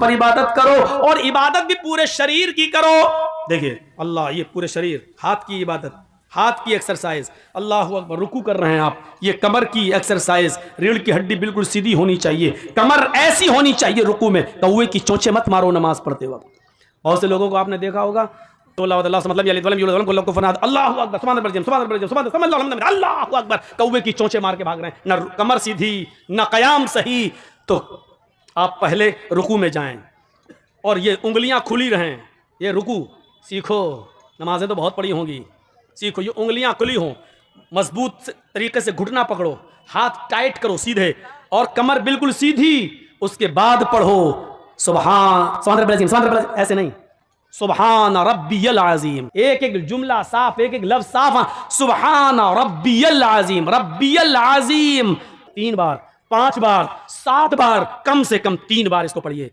पर इबादत करो, और इबादत भी पूरे शरीर की करो। देखिए अल्लाह, ये पूरे शरीर, हाथ की इबादत, हाथ की एक्सरसाइज, अल्लाह अकबर, रुकू कर रहे हैं आप, ये कमर की एक्सरसाइज, रीढ़ की हड्डी बिल्कुल सीधी होनी चाहिए, कमर ऐसी होनी चाहिए रुकू में, कौवे की चोंचे मत मारो नमाज पढ़ते वक्त। बहुत से लोगों को आपने देखा होगा, तो मतलब अल्लाह अकबर, अल्लाह अकबर, कौवे की चोंचे मार के भाग रहे हैं, न कमर सीधी न कयाम सही। तो आप पहले रुकू में जाएं और ये उंगलियां खुली रहें, ये रुकू सीखो, नमाजें तो बहुत पड़ी होंगी, सीखो ये उंगलियां खुली हों, मजबूत तरीके से घुटना पकड़ो, हाथ टाइट करो सीधे, और कमर बिल्कुल सीधी। उसके बाद पढ़ो सुभान, ऐसे नहीं, सुभान रब्बियल आज़ीम, एक एक जुमला साफ, एक एक लफ्ज साफ, सुभान रब्बियल आज़ीम, रब्बियल आज़ीम 3 बार, 5 बार, 7 बार, कम से कम 3 बार इसको पढ़िए।